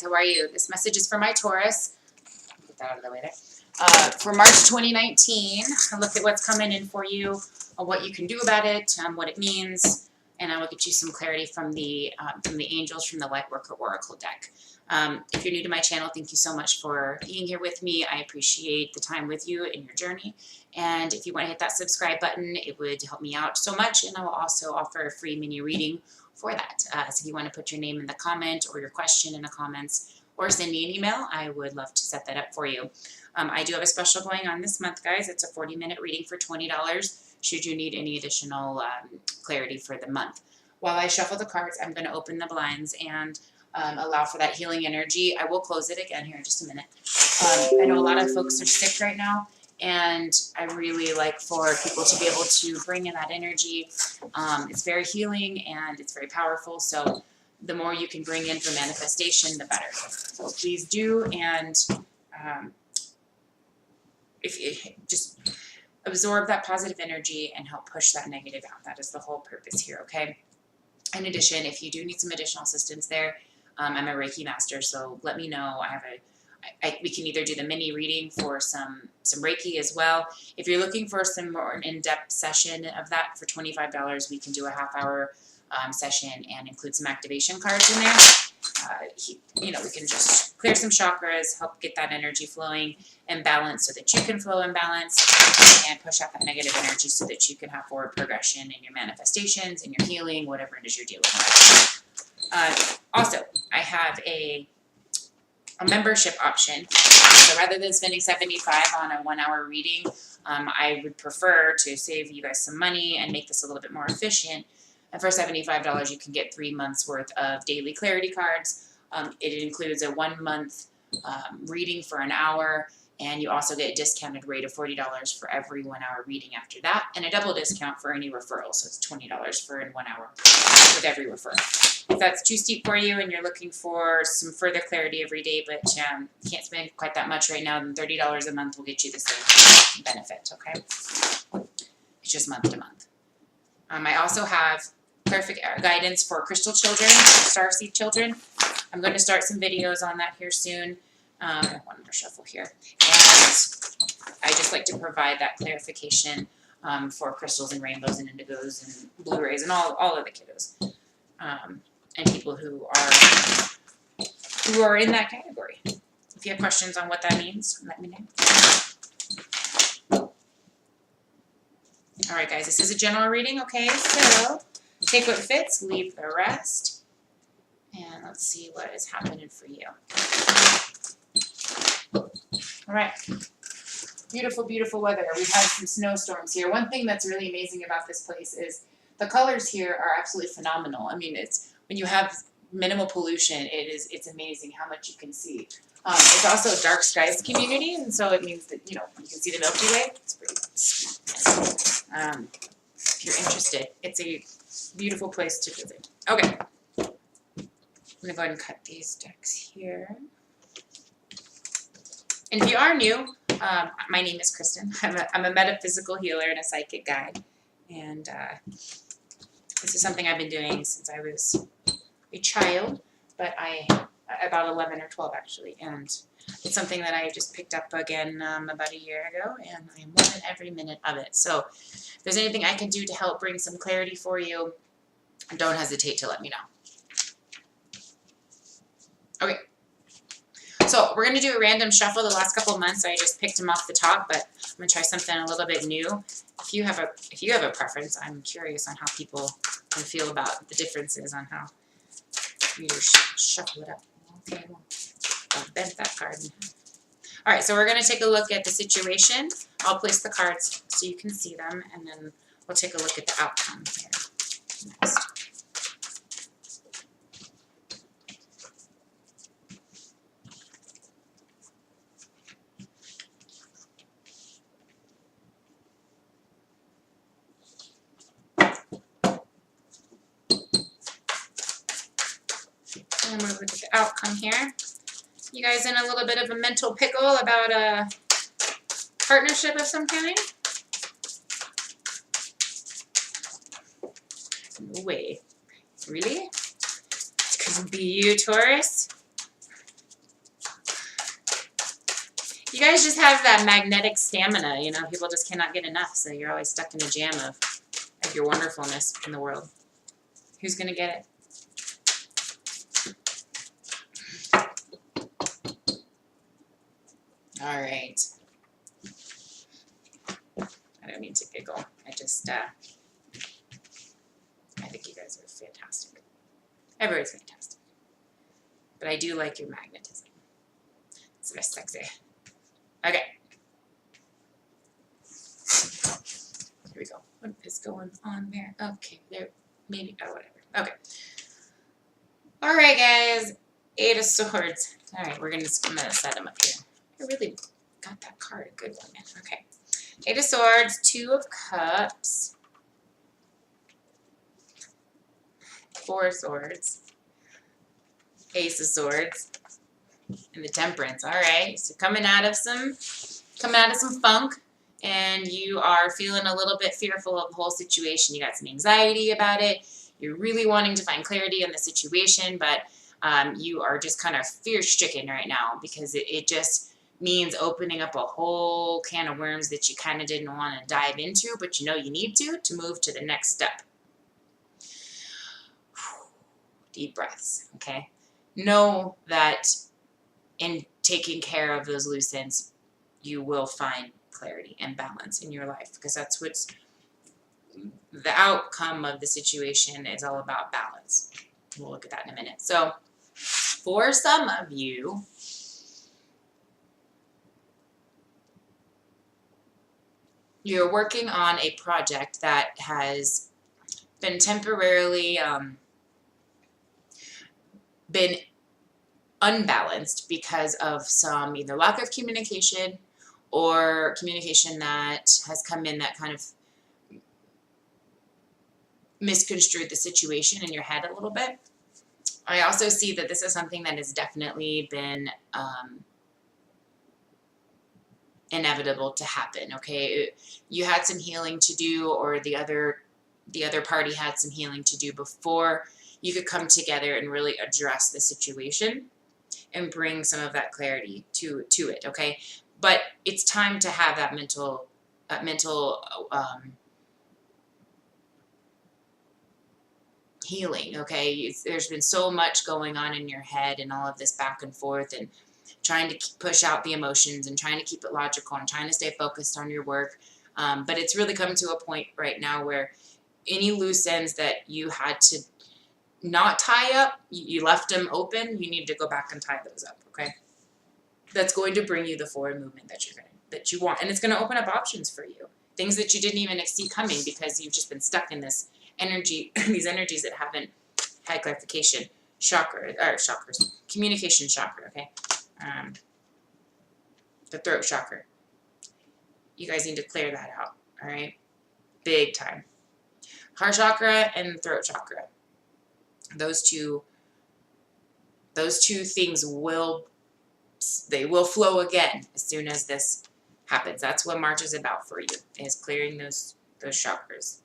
How are you? This message is for my Taurus. Get that out of the way there. For March 2019, I'll look at what's coming in for you, what you can do about it, what it means, and I will get you some clarity from the angels from the Lightworker Oracle deck. If you're new to my channel, thank you so much for being here with me. I appreciate the time with you in your journey. And if you want to hit that subscribe button, it would help me out so much. And I will also offer a free mini reading for that. So if you want to put your name in the comment or your question in the comments or send me an email, I would love to set that up for you. I do have a special going on this month, guys. It's a 40-minute reading for $20 should you need any additional clarity for the month. While I shuffle the cards, I'm going to open the blinds and allow for that healing energy. I will close it again here in just a minute. I know a lot of folks are sick right now, and I really like for people to be able to bring in that energy. It's very healing and it's very powerful, so the more you can bring in for manifestation, the better. So please do, and if you just absorb that positive energy and help push that negative out. That is the whole purpose here, okay? In addition, if you do need some additional assistance there, I'm a Reiki master, so let me know. We can either do the mini reading for some Reiki as well. If you're looking for some more in-depth session of that for $25, we can do a half-hour session and include some activation cards in there. We can just clear some chakras, help get that energy flowing and balance so that you can flow in balance, and push out that negative energy so that you can have forward progression in your manifestations, in your healing, whatever it is you're dealing with. Also, I have a membership option. So rather than spending $75 on a 1-hour reading, I would prefer to save you guys some money and make this a little bit more efficient. And for $75, you can get 3 months worth of daily clarity cards. It includes a 1-month reading for an hour, and you also get a discounted rate of $40 for every 1-hour reading after that, and a double discount for any referral. So it's $20 for in 1 hour with every referral. If that's too steep for you and you're looking for some further clarity every day, but can't spend quite that much right now, then $30 a month will get you the same benefit, okay? It's just month to month. I also have guidance for crystal children, starseed children. I'm going to start some videos on that here soon. One more shuffle here. And I just like to provide that clarification for crystals and rainbows and indigos and Blu-rays and all of the kiddos. And people who are in that category. If you have questions on what that means, let me know. All right, guys, this is a general reading, okay? So take what fits, leave the rest, and let's see what is happening for you. All right. Beautiful, beautiful weather. We've had some snowstorms here. One thing that's really amazing about this place is the colors here are absolutely phenomenal. I mean, when you have minimal pollution, it's amazing how much you can see. It's also a dark skies community, and so it means that you can see the Milky Way. It's pretty sweet. If you're interested, it's a beautiful place to visit. Okay, I'm gonna go ahead and cut these decks here. And if you are new, my name is Kristen. I'm a metaphysical healer and a psychic guide, and this is something I've been doing since I was a child, but about 11 or 12 actually, and it's something that I just picked up again about a year ago, and I am loving every minute of it. So if there's anything I can do to help bring some clarity for you, don't hesitate to let me know. Okay, so we're going to do a random shuffle. The last couple of months I just picked them off the top, but I'm going to try something a little bit new. If you have a preference, I'm curious on how people can feel about the differences on how you shuffle it up. Okay, well, I'll bend that card. All right, so we're going to take a look at the situation. I'll place the cards so you can see them, and then we'll take a look at the outcome here next. And we'll look at the outcome here. You guys in a little bit of a mental pickle about a partnership of some kind? No way. Really? It couldn't be you, Taurus? You guys just have that magnetic stamina, you know, people just cannot get enough, so you're always stuck in a jam of your wonderfulness in the world. Who's going to get it? All right. I don't mean to giggle. I just, I think you guys are fantastic. Everybody's fantastic. But I do like your magnetism. It's very sexy. Okay. Here we go. What is going on there? Okay, there. Maybe. Oh, whatever. Okay. All right, guys. 8 of Swords. All right, I'm gonna set them up here. I really got that card. A good one, man. Okay. 8 of Swords, 2 of Cups, 4 of Swords, Ace of Swords, and the Temperance. All right. So coming out of some funk, and you are feeling a little bit fearful of the whole situation. You got some anxiety about it. You're really wanting to find clarity in the situation, but you are just kind of fear-stricken right now because it just means opening up a whole can of worms that you kind of didn't want to dive into, but you know you need to move to the next step. Deep breaths, okay? Know that in taking care of those loose ends, you will find clarity and balance in your life, because that's what's the outcome of the situation is all about balance. We'll look at that in a minute. So for some of you, you're working on a project that has been temporarily been unbalanced because of some either lack of communication or communication that has come in that kind of misconstrued the situation in your head a little bit. I also see that this is something that has definitely been inevitable to happen. Okay, you had some healing to do, or the other party had some healing to do before you could come together and really address the situation and bring some of that clarity to it. Okay, but it's time to have that mental healing. Okay, there's been so much going on in your head and all of this back and forth and trying to push out the emotions and trying to keep it logical and trying to stay focused on your work. But it's really come to a point right now where any loose ends that you had to not tie up, you left them open, you need to go back and tie those up, okay? That's going to bring you the forward movement that you want. And it's going to open up options for you. Things that you didn't even see coming because you've just been stuck in this energy, these energies that haven't had clarification. Chakras, communication chakra, okay? The throat chakra. You guys need to clear that out, all right? Big time. Heart chakra and throat chakra. Those two things will flow again as soon as this happens. That's what March is about for you, is clearing those chakras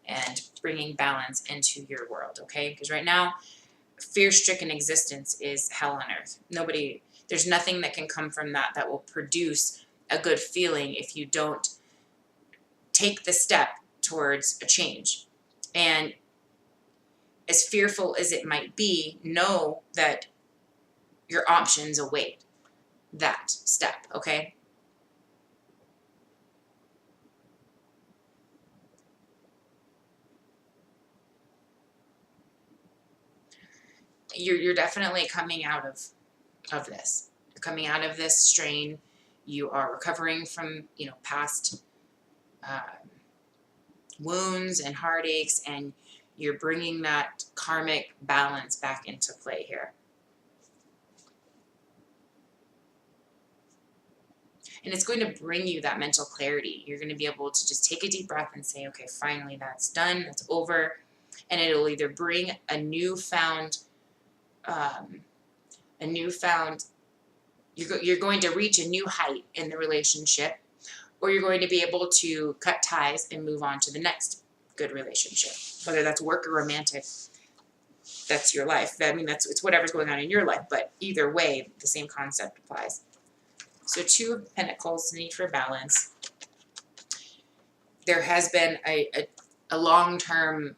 and bringing balance into your world, okay? Because right now, fear-stricken existence is hell on earth. There's nothing that can come from that will produce a good feeling if you don't take the step towards a change. And as fearful as it might be, know that your options await that step, okay? You're definitely coming out of this. You're coming out of this strain. You are recovering from, past wounds and heartaches, and you're bringing that karmic balance back into play here. And it's going to bring you that mental clarity. You're going to be able to just take a deep breath and say, okay, finally that's done, that's over. And it'll either bring a newfound, you're going to reach a new height in the relationship, or you're going to be able to cut ties and move on to the next good relationship, whether that's work or romantic. That's your life. I mean, it's whatever's going on in your life, but either way, the same concept applies. So Two of Pentacles, need for balance. There has been a long-term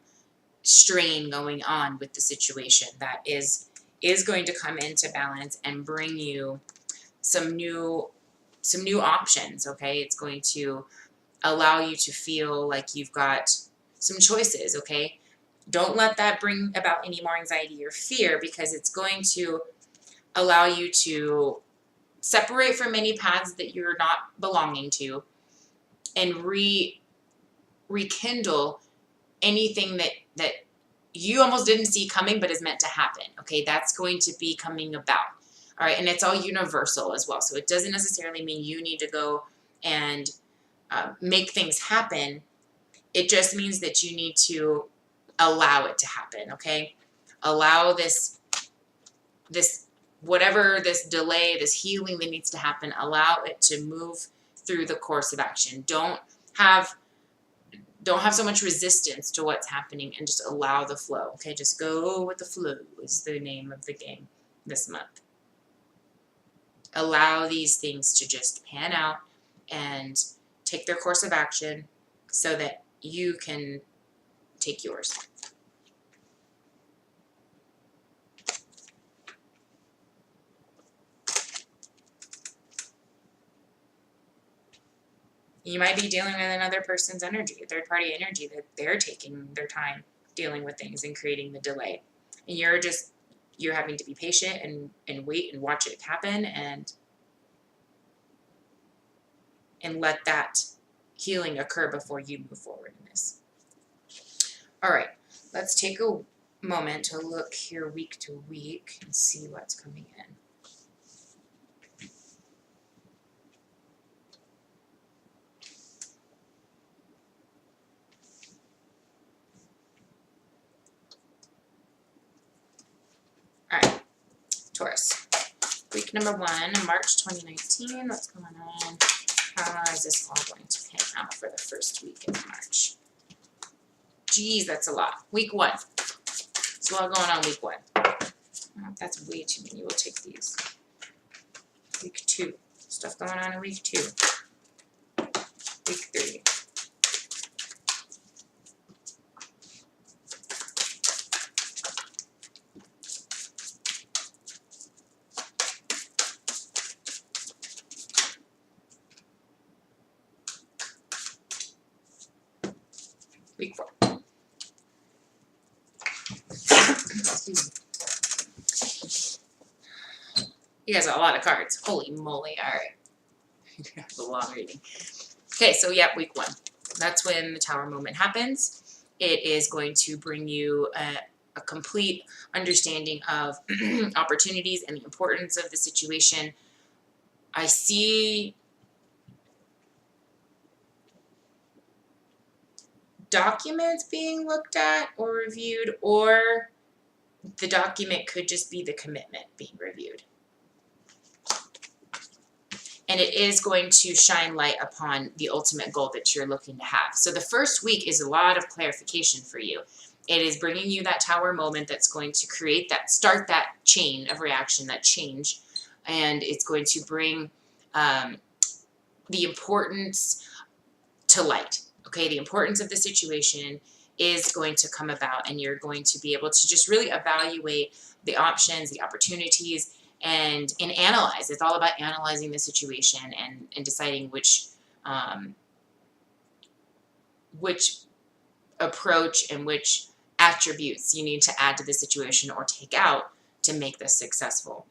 strain going on with the situation that is going to come into balance and bring you some new options, okay? It's going to allow you to feel like you've got some choices, okay? Don't let that bring about any more anxiety or fear, because it's going to allow you to separate from any paths that you're not belonging to and rekindle anything that you almost didn't see coming but is meant to happen, okay? That's going to be coming about, all right? And it's all universal as well, so it doesn't necessarily mean you need to go and make things happen. It just means that you need to allow it to happen, okay? Allow this whatever this delay, this healing that needs to happen, allow it to move through the course of action. Don't have so much resistance to what's happening, and just allow the flow, okay? Just go with the flow is the name of the game this month. Allow these things to just pan out and take their course of action so that you can take yours. You might be dealing with another person's energy, a third-party energy, that they're taking their time dealing with things and creating the delay. And you're having to be patient and wait and watch it happen and let that healing occur before you move forward in this. All right, let's take a moment to look here week to week and see what's coming in. All right, Taurus. Week number 1, March 2019. What's going on? How is this all going to pan out for the first week in March? Geez, that's a lot. Week 1. There's a lot going on week 1. Oh, that's way too many. We'll take these. Week 2. Stuff going on in week 2. Week 3. Week 4. You guys got a lot of cards. Holy moly. All right. That's a long reading. Okay, so yeah, week 1. That's when the Tower moment happens. It is going to bring you a complete understanding of opportunities and the importance of the situation. I see documents being looked at or reviewed, or the document could just be the commitment being reviewed. And it is going to shine light upon the ultimate goal that you're looking to have. So the first week is a lot of clarification for you. It is bringing you that Tower moment that's going to start that chain of reaction, that change. And it's going to bring the importance to light. Okay, the importance of the situation is going to come about, and you're going to be able to just really evaluate the options, the opportunities, and analyze. It's all about analyzing the situation and deciding which approach and which attributes you need to add to the situation or take out to make this successful.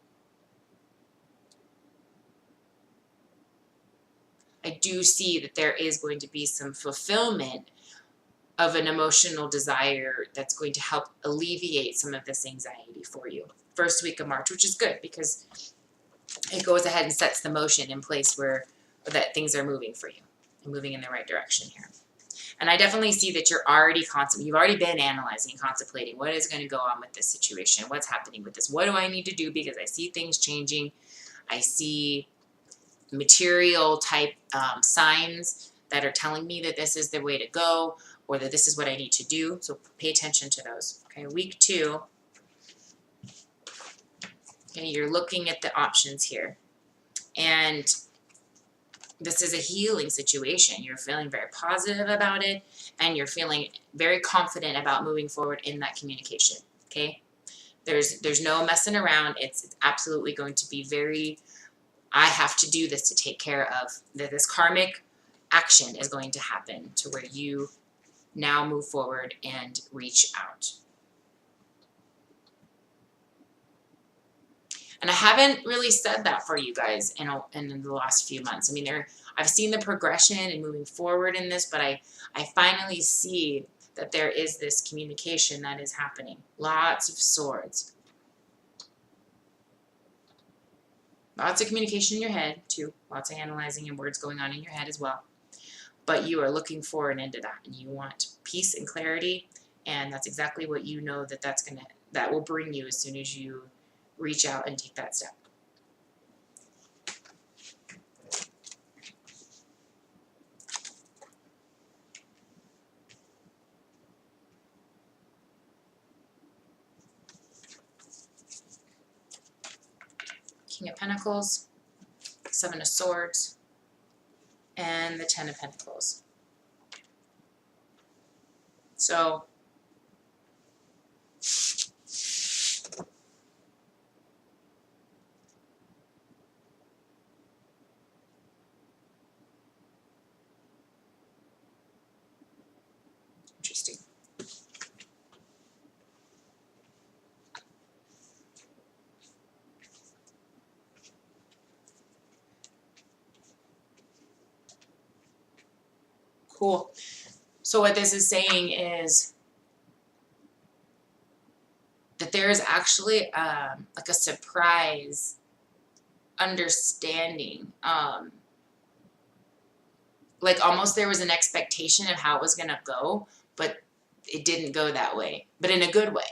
I do see that there is going to be some fulfillment of an emotional desire that's going to help alleviate some of this anxiety for you. First week of March, which is good because it goes ahead and sets the motion in place where that things are moving for you and moving in the right direction here. And I definitely see that you've already been analyzing, contemplating what is going to go on with this situation, what's happening with this, what do I need to do, because I see things changing. I see material type signs that are telling me that this is the way to go, or that this is what I need to do. So pay attention to those. Okay, week 2. Okay, you're looking at the options here. And this is a healing situation. You're feeling very positive about it, and you're feeling very confident about moving forward in that communication, okay? There's no messing around. It's absolutely going to be very, I have to do this to take care of, this karmic action is going to happen to where you now move forward and reach out. And I haven't really said that for you guys in the last few months. I mean, I've seen the progression and moving forward in this, but I finally see that there is this communication that is happening. Lots of swords. Lots of communication in your head, too. Lots of analyzing and words going on in your head as well. But you are looking forward into that, and you want peace and clarity, and that's exactly what you know that will bring you as soon as you reach out and take that step. King of Pentacles, Seven of Swords, and the Ten of Pentacles. So interesting. Cool. So what this is saying is that there is actually like a surprise understanding. Like almost there was an expectation of how it was going to go, but it didn't go that way, but in a good way.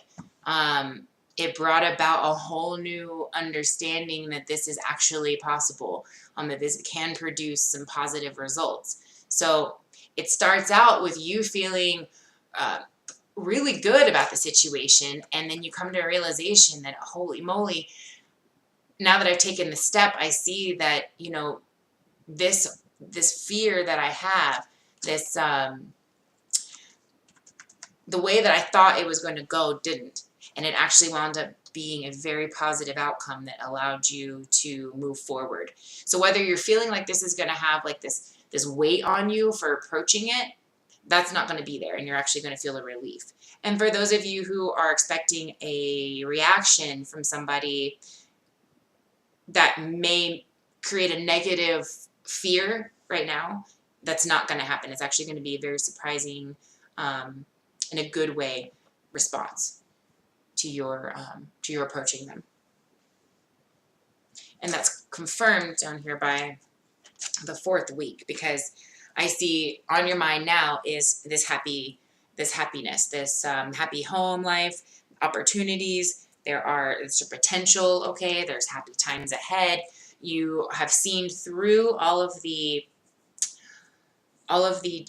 It brought about a whole new understanding that this is actually possible, that this can produce some positive results. So it starts out with you feeling really good about the situation, and then you come to a realization that, holy moly, now that I've taken the step, I see that, you know, this fear that I have, this the way that I thought it was going to go didn't, and it actually wound up being a very positive outcome that allowed you to move forward. So whether you're feeling like this is going to have like this weight on you for approaching it, that's not going to be there, and you're actually going to feel a relief. And for those of you who are expecting a reaction from somebody that may create a negative fear right now, that's not going to happen. It's actually going to be a very surprising, in a good way, response to your approaching them. And that's confirmed down here by the 4th week, because I see on your mind now is this happiness, this happy home life, opportunities. There's a potential, okay? There's happy times ahead. You have seen through all of the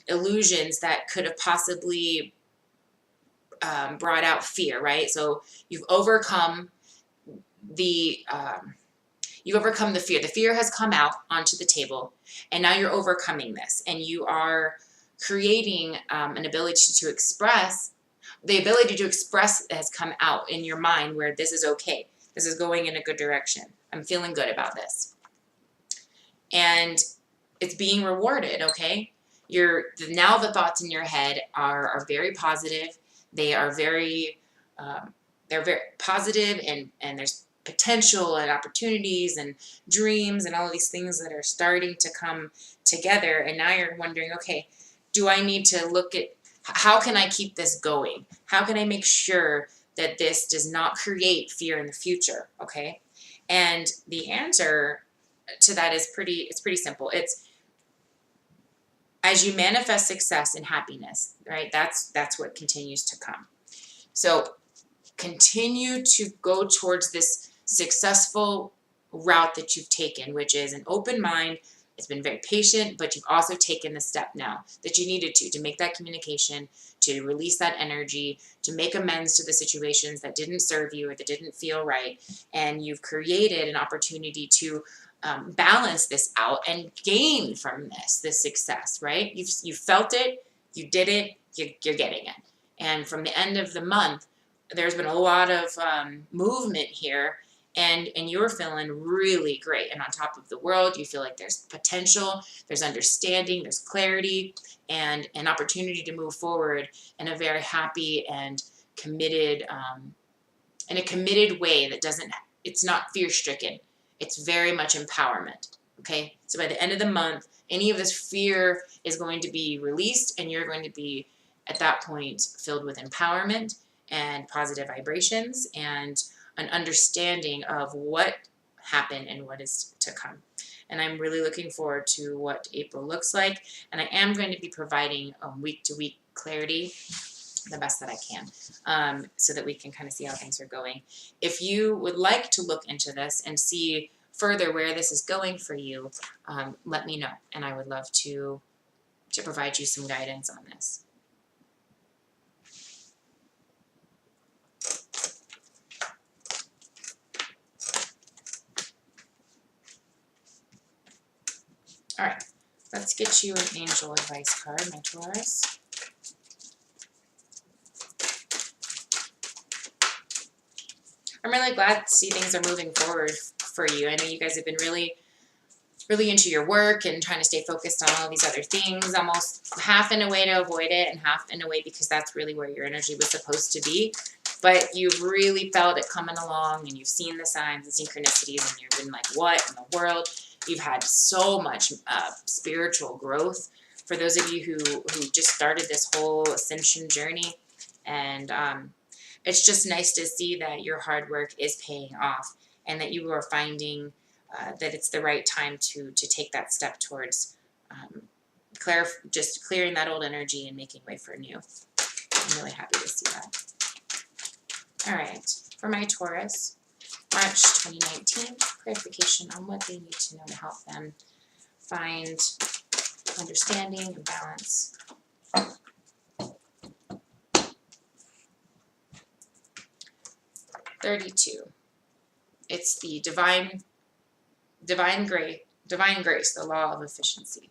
illusions that could have possibly brought out fear, right? So you've overcome the fear. The fear has come out onto the table, and now you're overcoming this, and you are creating an ability to express. The ability to express has come out in your mind, where this is okay. This is going in a good direction. I'm feeling good about this. And it's being rewarded, okay? Now the thoughts in your head are very positive. They are very positive, and there's potential and opportunities and dreams and all of these things that are starting to come together. And now you're wondering, okay, do I need to look at how can I keep this going? How can I make sure that this does not create fear in the future? Okay. And the answer to that is pretty simple. It's as you manifest success and happiness, right? That's what continues to come. So continue to go towards this successful route that you've taken, which is an open mind. It's been very patient, but you've also taken the step now that you needed to make that communication, to release that energy, to make amends to the situations that didn't serve you or that didn't feel right. And you've created an opportunity to balance this out and gain from this success, right? You've felt it, you did it, you're getting it. And from the end of the month, there's been a lot of movement here, and you're feeling really great. And on top of the world, you feel like there's potential, there's understanding, there's clarity, and an opportunity to move forward in a very happy and committed, in a committed way that doesn't, it's not fear-stricken. It's very much empowerment, okay? So by the end of the month, any of this fear is going to be released, and you're going to be, at that point, filled with empowerment and positive vibrations and an understanding of what happened and what is to come. And I'm really looking forward to what April looks like. And I am going to be providing week-to-week clarity the best that I can, so that we can kind of see how things are going. If you would like to look into this and see further where this is going for you, let me know, and I would love to provide you some guidance on this. All right, let's get you an angel advice card, my Taurus. I'm really glad to see things are moving forward for you. I know you guys have been really into your work and trying to stay focused on all these other things, almost half in a way to avoid it and half in a way because that's really where your energy was supposed to be. But you've really felt it coming along, and you've seen the signs and synchronicities, and you've been like, what in the world? You've had so much spiritual growth. For those of you who just started this whole ascension journey, and it's just nice to see that your hard work is paying off, and that you are finding that it's the right time to take that step towards just clearing that old energy and making way for new. I'm really happy to see that. All right, for my Taurus, March 2019, clarification on what they need to know to help them find understanding and balance. $32. It's the divine grace, the law of efficiency.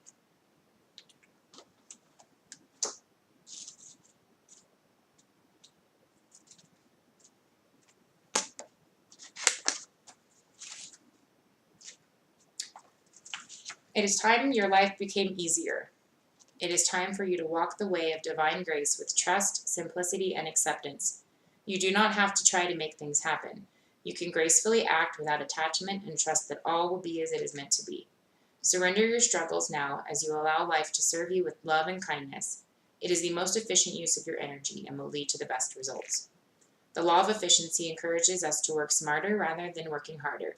It is time your life became easier. It is time for you to walk the way of divine grace with trust, simplicity, and acceptance. You do not have to try to make things happen. You can gracefully act without attachment and trust that all will be as it is meant to be. Surrender your struggles now as you allow life to serve you with love and kindness. It is the most efficient use of your energy and will lead to the best results. The law of efficiency encourages us to work smarter rather than working harder.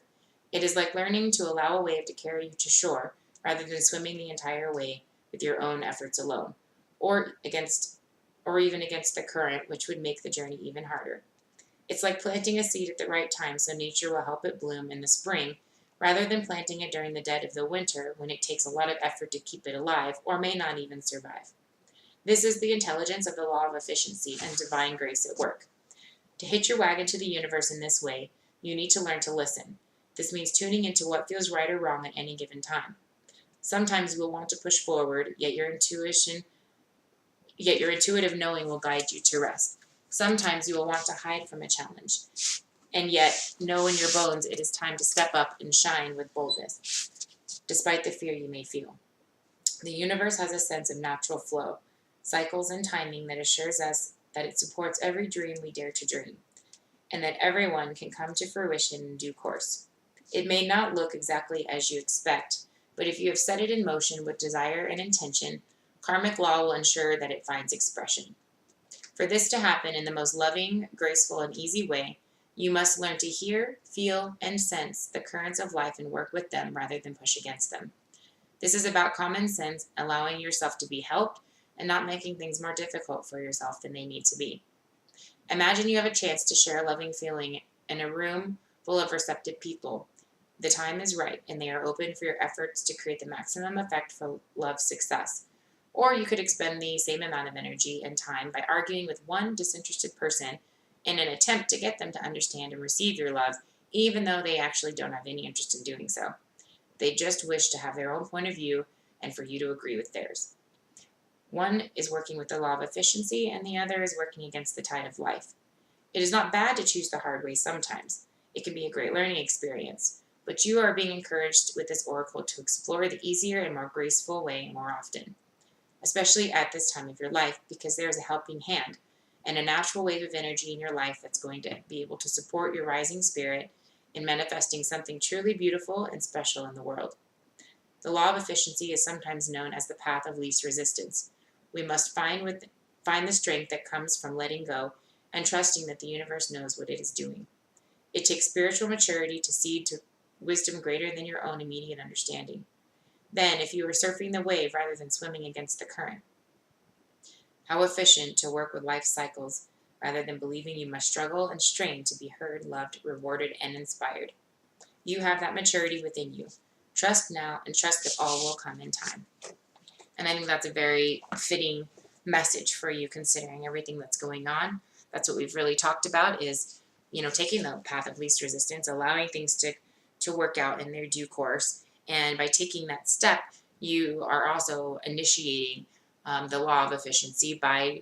It is like learning to allow a wave to carry you to shore rather than swimming the entire way with your own efforts alone, or even against the current, which would make the journey even harder. It's like planting a seed at the right time so nature will help it bloom in the spring, rather than planting it during the dead of the winter when it takes a lot of effort to keep it alive or may not even survive. This is the intelligence of the law of efficiency and divine grace at work. To hitch your wagon to the universe in this way, you need to learn to listen. This means tuning into what feels right or wrong at any given time. Sometimes you will want to push forward, yet your intuitive knowing will guide you to rest. Sometimes you will want to hide from a challenge, and yet know in your bones it is time to step up and shine with boldness, despite the fear you may feel. The universe has a sense of natural flow, cycles and timing that assures us that it supports every dream we dare to dream, and that everyone can come to fruition in due course. It may not look exactly as you expect, but if you have set it in motion with desire and intention, karmic law will ensure that it finds expression. For this to happen in the most loving, graceful, and easy way, you must learn to hear, feel, and sense the currents of life and work with them rather than push against them. This is about common sense, allowing yourself to be helped, and not making things more difficult for yourself than they need to be. Imagine you have a chance to share a loving feeling in a room full of receptive people. The time is right, and they are open for your efforts to create the maximum effect for love's success. Or you could expend the same amount of energy and time by arguing with one disinterested person in an attempt to get them to understand and receive your love, even though they actually don't have any interest in doing so. They just wish to have their own point of view and for you to agree with theirs. One is working with the law of efficiency, and the other is working against the tide of life. It is not bad to choose the hard way sometimes. It can be a great learning experience, but you are being encouraged with this oracle to explore the easier and more graceful way more often, especially at this time of your life, because there is a helping hand and a natural wave of energy in your life that's going to be able to support your rising spirit in manifesting something truly beautiful and special in the world. The law of efficiency is sometimes known as the path of least resistance. We must find the strength that comes from letting go and trusting that the universe knows what it is doing. It takes spiritual maturity to see to wisdom greater than your own immediate understanding. Then, if you are surfing the wave rather than swimming against the current, how efficient to work with life cycles rather than believing you must struggle and strain to be heard, loved, rewarded, and inspired. You have that maturity within you. Trust now and trust that all will come in time. And I think that's a very fitting message for you considering everything that's going on. That's what we've really talked about is, taking the path of least resistance, allowing things to work out in their due course. And by taking that step, you are also initiating the law of efficiency by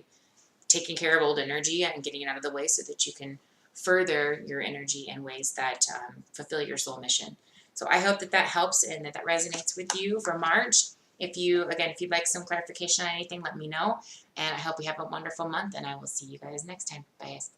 taking care of old energy and getting it out of the way so that you can further your energy in ways that fulfill your soul mission. So I hope that helps and that resonates with you for March. If you'd like some clarification on anything, let me know. And I hope you have a wonderful month, and I will see you guys next time. Bye, guys.